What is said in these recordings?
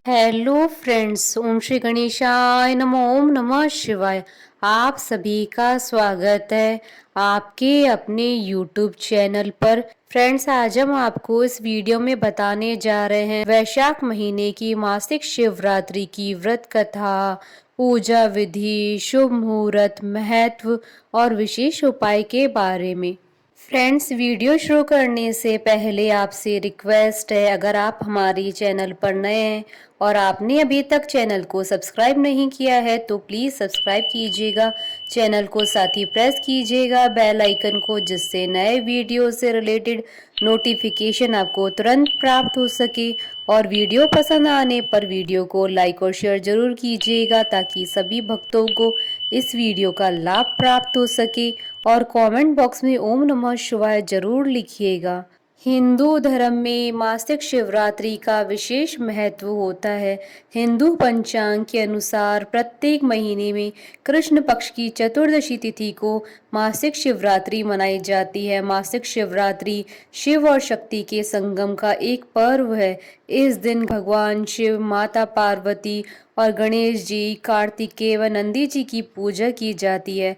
Hello friends, ओम श्री गणेशाय नमः। ओम नमः शिवाय। आप सभी का स्वागत है आपके अपने यूट्यूब चैनल पर। फ्रेंड्स, आज हम आपको इस वीडियो में बताने जा रहे हैं वैशाख महीने की मासिक शिवरात्रि की व्रत कथा, पूजा विधि, शुभ मुहूर्त, महत्व और विशेष उपाय के बारे में। फ्रेंड्स, वीडियो शुरू करने से पहले आपसे रिक्वेस्ट है, अगर आप हमारी चैनल पर नए हैं और आपने अभी तक चैनल को सब्सक्राइब नहीं किया है तो प्लीज़ सब्सक्राइब कीजिएगा चैनल को, साथ ही प्रेस कीजिएगा बेल आइकन को, जिससे नए वीडियो से रिलेटेड नोटिफिकेशन आपको तुरंत प्राप्त हो सके। और वीडियो पसंद आने पर वीडियो को लाइक और शेयर जरूर कीजिएगा ताकि सभी भक्तों को इस वीडियो का लाभ प्राप्त हो सके। और कमेंट बॉक्स में ओम नमः शिवाय जरूर लिखिएगा। हिंदू धर्म में मासिक शिवरात्रि का विशेष महत्व होता है। हिंदू पंचांग के अनुसार प्रत्येक महीने में कृष्ण पक्ष की चतुर्दशी तिथि को मासिक शिवरात्रि मनाई जाती है। मासिक शिवरात्रि शिव और शक्ति के संगम का एक पर्व है। इस दिन भगवान शिव, माता पार्वती और गणेश जी, कार्तिकेय व नंदी जी की पूजा की जाती है।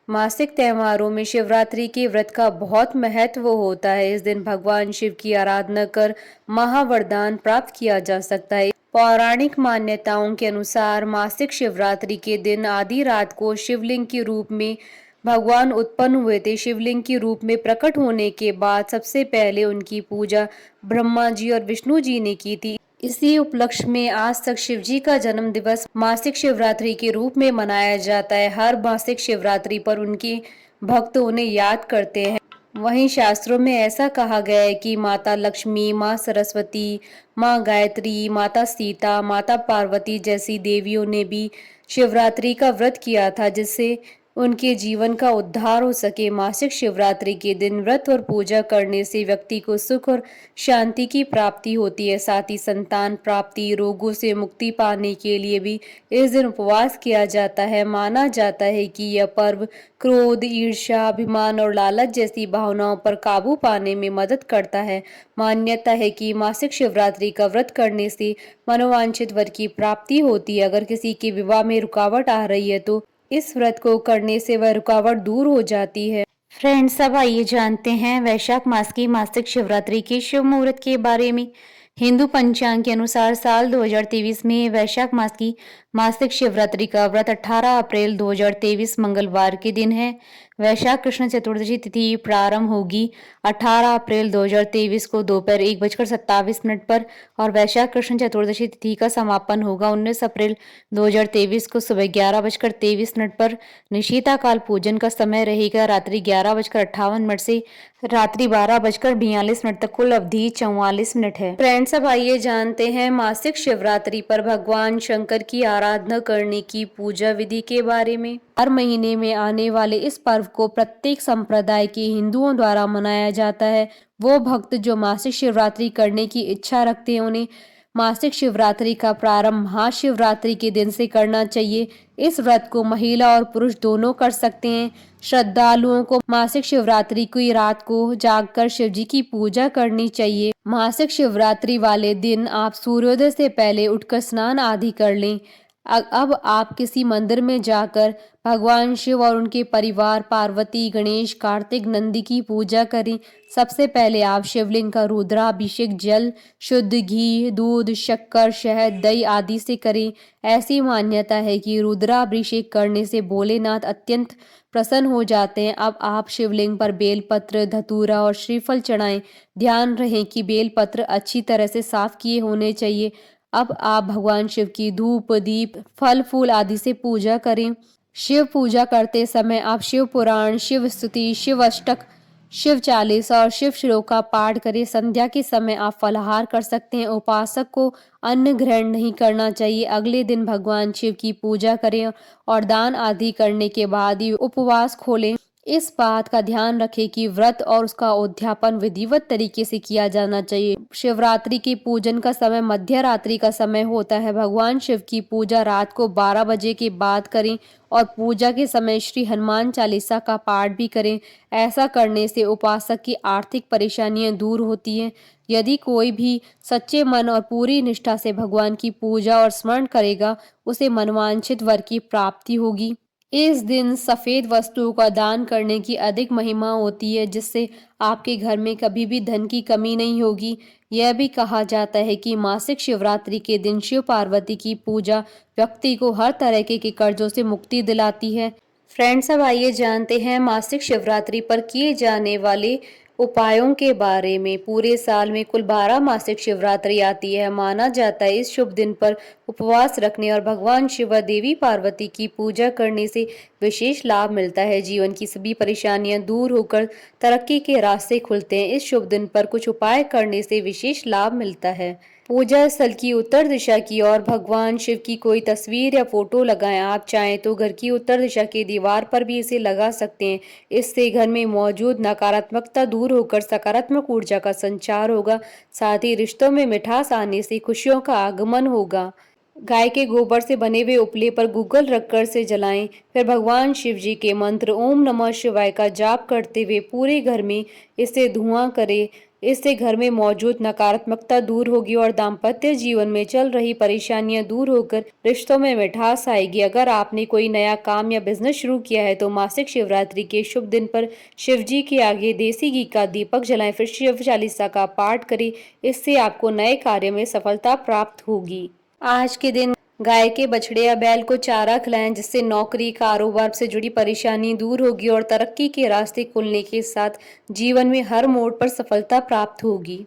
मासिक त्योहारों में शिवरात्रि के व्रत का बहुत महत्व होता है। इस दिन भगवान शिव की आराधना कर महावरदान प्राप्त किया जा सकता है। पौराणिक मान्यताओं के अनुसार मासिक शिवरात्रि के दिन आधी रात को शिवलिंग के रूप में भगवान उत्पन्न हुए थे। शिवलिंग के रूप में प्रकट होने के बाद सबसे पहले उनकी पूजा ब्रह्मा जी और विष्णु जी ने की थी। इसी उपलक्ष्य में आज तक शिव जी का जन्म दिवस मासिक शिवरात्रि के रूप में मनाया जाता है। हर मासिक शिवरात्रि पर उनके भक्त उन्हें याद करते हैं। वहीं शास्त्रों में ऐसा कहा गया है कि माता लक्ष्मी, माँ सरस्वती, माँ गायत्री, माता सीता, माता पार्वती जैसी देवियों ने भी शिवरात्रि का व्रत किया था, जिससे उनके जीवन का उद्धार हो सके। मासिक शिवरात्रि के दिन व्रत और पूजा करने से व्यक्ति को सुख और शांति की प्राप्ति होती है। साथ ही संतान प्राप्ति, रोगों से मुक्ति पाने के लिए भी इस दिन उपवास किया जाता है। माना जाता है कि यह पर्व क्रोध, ईर्ष्या, अभिमान और लालच जैसी भावनाओं पर काबू पाने में मदद करता है। मान्यता है कि मासिक शिवरात्रि का व्रत करने से मनोवांछित वर की प्राप्ति होती है। अगर किसी के विवाह में रुकावट आ रही है तो इस व्रत को करने से वह रुकावट दूर हो जाती है। फ्रेंड्स, अब आइए जानते हैं वैशाख मास की मासिक शिवरात्रि के शुभ मुहूर्त के बारे में। हिंदू पंचांग के अनुसार साल 2023 में वैशाख मास की मासिक शिवरात्रि का व्रत 18 अप्रैल 2023 मंगलवार के दिन है। वैशाख कृष्ण चतुर्दशी तिथि प्रारंभ होगी 18 अप्रैल 2023 को दोपहर 1:27 पर और वैशाख कृष्ण चतुर्दशी तिथि का समापन होगा 19 अप्रैल 2023 को सुबह 11:23 पर। निशीता काल पूजन का समय रहेगा रात्रि 11:58 से रात्रि 12:42 तक। कुल अवधि 44 मिनट है। फ्रेंड्स, अब आइए जानते हैं मासिक शिवरात्रि पर भगवान शंकर की आराधना करने की पूजा विधि के बारे में। हर महीने में आने वाले इस पर्व को प्रत्येक संप्रदाय के हिंदुओं द्वारा मनाया जाता है। वो भक्त जो मासिक शिवरात्रि करने की इच्छा रखते हैं उन्हें मासिक शिवरात्रि का प्रारंभ महाशिवरात्रि के दिन से करना चाहिए। इस व्रत को महिला और पुरुष दोनों कर सकते हैं। श्रद्धालुओं को मासिक शिवरात्रि की रात को जागकर शिव जी की पूजा करनी चाहिए। मासिक शिवरात्रि वाले दिन आप सूर्योदय से पहले उठकर स्नान आदि कर लें। अब आप किसी मंदिर में जाकर भगवान शिव और उनके परिवार पार्वती, गणेश, कार्तिक, नंदी की पूजा करें। सबसे पहले आप शिवलिंग का रुद्राभिषेक जल, शुद्ध घी, दूध, शक्कर, शहद, दही आदि से करें। ऐसी मान्यता है कि रुद्राभिषेक करने से भोलेनाथ अत्यंत प्रसन्न हो जाते हैं। अब आप शिवलिंग पर बेलपत्र, धतूरा और श्रीफल चढ़ाएं। ध्यान रहे कि बेलपत्र अच्छी तरह से साफ किए होने चाहिए। अब आप भगवान शिव की धूप, दीप, फल फूल आदि से पूजा करें। शिव पूजा करते समय आप शिव पुराण, शिव स्तुति, शिव अष्टक, शिव चालीसा और शिव श्लोक का पाठ करें। संध्या के समय आप फलाहार कर सकते हैं। उपासक को अन्न ग्रहण नहीं करना चाहिए। अगले दिन भगवान शिव की पूजा करें और दान आदि करने के बाद ही उपवास खोलें। इस बात का ध्यान रखें कि व्रत और उसका उद्यापन विधिवत तरीके से किया जाना चाहिए। शिवरात्रि के पूजन का समय मध्य रात्रि का समय होता है। भगवान शिव की पूजा रात को 12 बजे के बाद करें और पूजा के समय श्री हनुमान चालीसा का पाठ भी करें। ऐसा करने से उपासक की आर्थिक परेशानियां दूर होती हैं। यदि कोई भी सच्चे मन और पूरी निष्ठा से भगवान की पूजा और स्मरण करेगा, उसे मनवांछित वर की प्राप्ति होगी। इस दिन सफेद वस्तुओं का दान करने की अधिक महिमा होती है, जिससे आपके घर में कभी भी धन की कमी नहीं होगी। यह भी कहा जाता है कि मासिक शिवरात्रि के दिन शिव पार्वती की पूजा व्यक्ति को हर तरह के कर्जों से मुक्ति दिलाती है। फ्रेंड्स, अब आइए जानते हैं मासिक शिवरात्रि पर किए जाने वाले उपायों के बारे में। पूरे साल में कुल 12 मासिक शिवरात्रि आती है। माना जाता है इस शुभ दिन पर उपवास रखने और भगवान शिव व देवी पार्वती की पूजा करने से विशेष लाभ मिलता है। जीवन की सभी परेशानियां दूर होकर तरक्की के रास्ते खुलते हैं। इस शुभ दिन पर कुछ उपाय करने से विशेष लाभ मिलता है। पूजा स्थल की उत्तर दिशा की ओर भगवान शिव की कोई तस्वीर या फोटो लगाएं। आप चाहें तो घर की उत्तर दिशा की दीवार पर भी इसे लगा सकते हैं। इससे घर में मौजूद नकारात्मकता दूर होकर सकारात्मक ऊर्जा का संचार होगा। साथ ही रिश्तों में मिठास आने से खुशियों का आगमन होगा। गाय के गोबर से बने हुए उपले पर गूगल रखकर से जलाएं। फिर भगवान शिव जी के मंत्र ओम नमः शिवाय का जाप करते हुए पूरे घर में इससे धुआं करें। इससे घर में मौजूद नकारात्मकता दूर होगी और दाम्पत्य जीवन में चल रही परेशानियां दूर होकर रिश्तों में मिठास आएगी। अगर आपने कोई नया काम या बिजनेस शुरू किया है तो मासिक शिवरात्रि के शुभ दिन पर शिव जी के आगे देसी घी का दीपक जलाएं। फिर शिव चालीसा का पाठ करें। इससे आपको नए कार्य में सफलता प्राप्त होगी। आज के दिन गाय के बछड़े या बैल को चारा खिलाएं, जिससे नौकरी कारोबार से जुड़ी परेशानी दूर होगी और तरक्की के रास्ते खुलने के साथ जीवन में हर मोड़ पर सफलता प्राप्त होगी।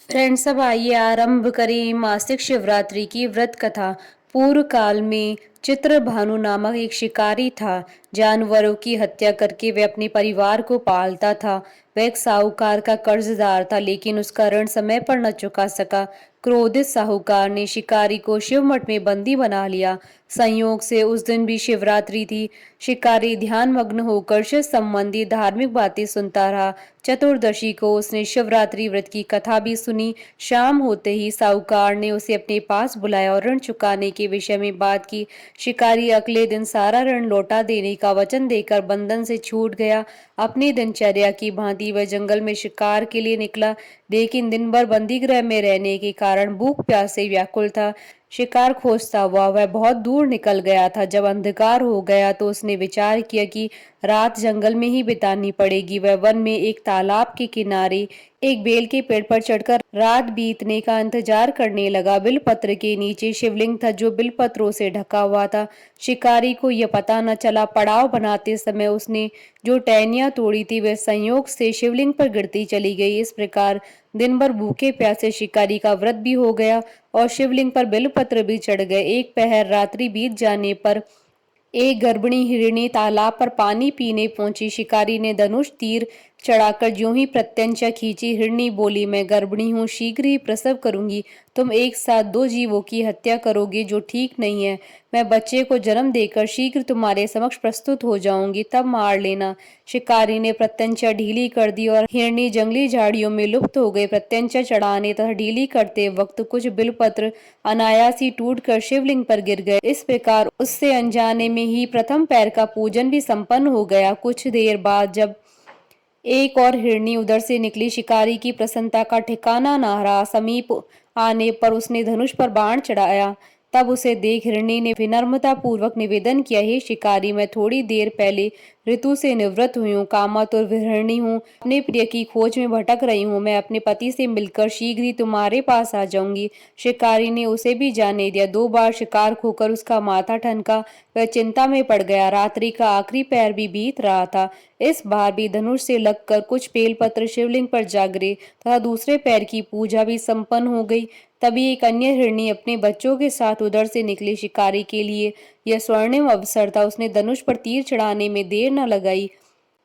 फ्रेंड्स, अब आइए आरंभ करें मासिक शिवरात्रि की व्रत कथा। पूर्व काल में चित्रभानु नामक एक शिकारी था। जानवरों की हत्या करके वह अपने परिवार को पालता था। वह एक साहूकार का कर्जदार था, लेकिन उसका ऋण समय पर न चुका सका। क्रोधित साहूकार ने शिकारी को शिव मठ में बंदी बना लिया। संयोग से उस दिन भी शिवरात्रि थी। शिकारी ध्यान मग्न होकर शिव संबंधी धार्मिक बातें सुनता रहा। चतुर्दशी को उसने शिवरात्रि व्रत की कथा भी सुनी। शाम होते ही साहूकार ने उसे अपने पास बुलाया और ऋण चुकाने के विषय में बात की। शिकारी अगले दिन सारा ऋण लौटा देने का वचन देकर बंधन से छूट गया। अपनी दिनचर्या की भांति वह जंगल में शिकार के लिए निकला, लेकिन दिन भर बंदी गृह में रहने के कारण भूख प्यास से व्याकुल था। शिकार खोजता हुआ वह बहुत दूर निकल गया था। जब अंधकार हो गया तो उसने विचार किया कि रात जंगल में ही बितानी पड़ेगी। वह वन में एक तालाब के किनारे एक बेल के पेड़ पर चढ़कर रात बीतने का इंतजार करने लगा। बिलपत्र के नीचे शिवलिंग था, जो बिलपत्रों से ढका हुआ था। शिकारी को यह पता न चला। पड़ाव बनाते समय उसने जो टहनियां तोड़ी थी वह संयोग से शिवलिंग पर गिरती चली गई। इस प्रकार दिन भर भूखे प्यासे शिकारी का व्रत भी हो गया और शिवलिंग पर बेलपत्र भी चढ़ गए। एक पहर रात्रि बीत जाने पर एक गर्भिणी हिरणी तालाब पर पानी पीने पहुंची। शिकारी ने धनुष तीर चढ़ाकर ज्यों ही प्रत्यंचा खींची। हिरणी बोली, मैं गर्भिणी हूँ, शीघ्र ही प्रसव करूंगी। तुम एक साथ दो जीवों की हत्या करोगे, जो ठीक नहीं है। मैं बच्चे को जन्म देकर शीघ्र तुम्हारे समक्ष प्रस्तुत हो जाऊंगी, तब मार लेना। शिकारी ने प्रत्यंचा ढीली कर दी और हिरणी जंगली झाड़ियों में लुप्त हो गई। प्रत्यंचा चढ़ाने तथा ढीली करते वक्त कुछ बिलपत्र अनायास ही टूटकर शिवलिंग पर गिर गए। इस प्रकार उससे अनजाने में ही प्रथम पैर का पूजन भी संपन्न हो गया। कुछ देर बाद जब एक और हिरणी उधर से निकली, शिकारी की प्रसन्नता का ठिकाना न रहा। समीप आने पर उसने धनुष पर बाण चढ़ाया। तब उसे देख हिरणी ने विनम्रता पूर्वक निवेदन किया, हे शिकारी, मैं थोड़ी देर पहले ऋतु से निवृत्त हुई हूँ, कामातुर विहरणी हूँ, अपने प्रिय की खोज में भटक रही हूँ। मैं अपने पति से मिलकर शीघ्र ही तुम्हारे पास आ जाऊंगी। शिकारी ने उसे भी जाने दिया। 2 बार शिकार खोकर उसका माथा ठनका। वह चिंता में पड़ गया। रात्रि का आखिरी पैर भी बीत रहा था। इस बार भी धनुष से लगकर कुछ बेलपत्र शिवलिंग पर जा गिरे तथा दूसरे पैर की पूजा भी संपन्न हो गई। तभी एक अन्य हिरणी अपने बच्चों के साथ उधर से निकली। शिकारी के लिए यह स्वर्णिम अवसर था। उसने धनुष पर तीर चढ़ाने में देर न लगाई।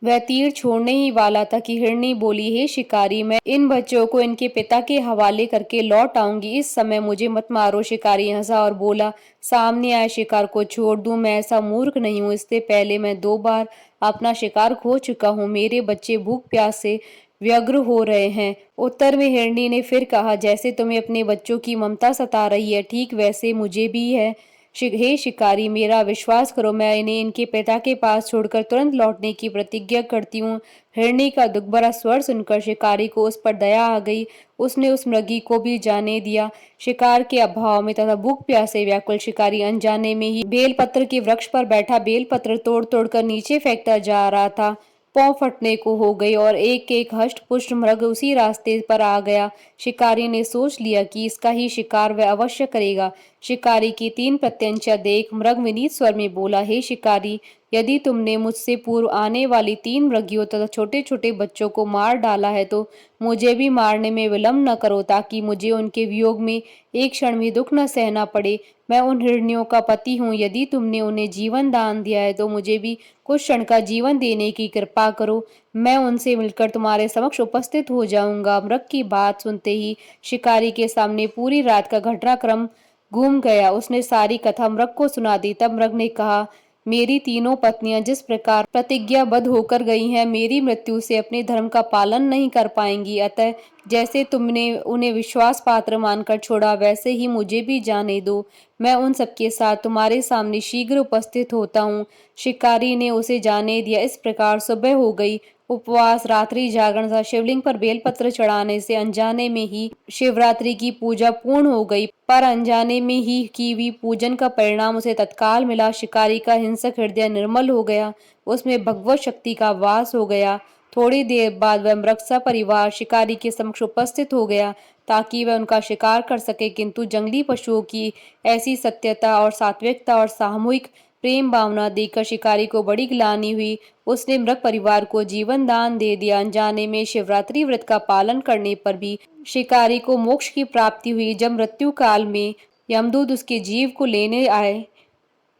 वह तीर छोड़ने ही वाला था कि हिरनी बोली, हे शिकारी, मैं इन बच्चों को इनके पिता के हवाले करके लौट आऊंगी, इस समय मुझे मत मारो। शिकारी हंसा और बोला, सामने आए शिकार को छोड़ दूं? मैं ऐसा मूर्ख नहीं हूं, इससे पहले मैं 2 बार अपना शिकार खो चुका हूं। मेरे बच्चे भूख प्यास से व्यग्र हो रहे हैं। उत्तर में हिरनी ने फिर कहा, जैसे तुम्हें अपने बच्चों की ममता सता रही है, ठीक वैसे मुझे भी है। हे शिकारी, मेरा विश्वास करो, मैं इन्हें इनके पिता के पास छोड़कर तुरंत लौटने की प्रतिज्ञा करती हूँ। हिरनी का दुख भरा स्वर सुनकर शिकारी को उस पर दया आ गई। उसने उस मृगी को भी जाने दिया। शिकार के अभाव में तथा भूख प्यास से व्याकुल शिकारी अनजाने में ही बेलपत्र के वृक्ष पर बैठा बेलपत्र तोड़ तोड़ कर नीचे फेंकता जा रहा था। पांव फटने को हो गई और एक एक हष्ट पुष्ट मृग उसी रास्ते पर आ गया। शिकारी ने सोच लिया कि इसका ही शिकार वह अवश्य करेगा। शिकारी की 3 प्रत्यंचा देख मृग विनीत स्वर में बोला, हे शिकारी, यदि तुमने मुझसे पूर्व आने वाली 3 मृगियों तथा छोटे छोटे बच्चों को मार डाला है तो मुझे भी मारने में विलंब न करो, ताकि मुझे उनके वियोग में एक क्षण भी दुख न सहना पड़े। मैं उन हिरनियों का पति हूँ, यदि तुमने उन्हें जीवन दान दिया है तो मुझे भी कुछ क्षण का जीवन देने की कृपा करो। मैं उनसे मिलकर तुम्हारे समक्ष उपस्थित हो जाऊंगा। मृग की बात सुनते ही शिकारी के सामने पूरी रात का घटनाक्रम घूम गया। उसने सारी कथा मृग को सुना दी। तब मृग ने कहा, मेरी तीनों पत्नियां जिस प्रकार प्रतिज्ञाबद्ध होकर गई हैं, मेरी मृत्यु से अपने धर्म का पालन नहीं कर पाएंगी। अतः जैसे तुमने उन्हें विश्वास पात्र मानकर छोड़ा, वैसे ही मुझे भी जाने दो। मैं उन सबके साथ तुम्हारे सामने शीघ्र उपस्थित होता हूँ। शिकारी ने उसे जाने दिया। इस प्रकार सुबह हो गई। उपवास, रात्रि जागरण तथा शिवलिंग पर बेलपत्र चढ़ाने से अनजाने में ही शिवरात्रि की पूजा पूर्ण हो गई। पर अनजाने में ही की हुई पूजन का परिणाम उसे तत्काल मिला। शिकारी का हिंसक हृदय निर्मल हो गया, उसमें भगवत शक्ति का वास हो गया। थोड़ी देर बाद वह मृग सपरिवार शिकारी के समक्ष उपस्थित हो गया ताकि वह उनका शिकार कर सके, किंतु जंगली पशुओं की ऐसी सत्यता और सात्विकता और सामूहिक प्रेम भावना देखकर शिकारी को बड़ी ग्लानि हुई। उसने मृग परिवार को जीवन दान दे दिया। अनजाने में शिवरात्रि व्रत का पालन करने पर भी शिकारी को मोक्ष की प्राप्ति हुई। जब मृत्यु काल में यमदूत उसके जीव को लेने आए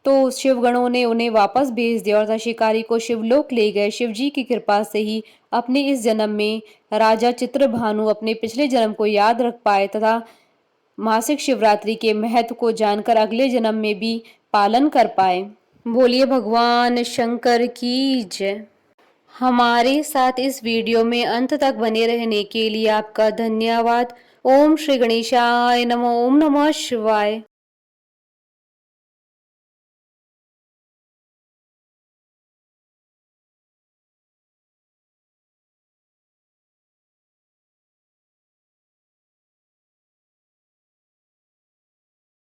तो शिवगणों ने उन्हें वापस भेज दिया और शिकारी को शिवलोक ले गए। शिवजी की कृपा से ही अपने इस जन्म में राजा चित्रभानु अपने पिछले जन्म को याद रख पाए तथा मासिक शिवरात्रि के महत्व को जानकर अगले जन्म में भी पालन कर पाए। बोलिए भगवान शंकर की जय। हमारे साथ इस वीडियो में अंत तक बने रहने के लिए आपका धन्यवाद। ओम श्री गणेशाय नमः। ओम नमः शिवाय।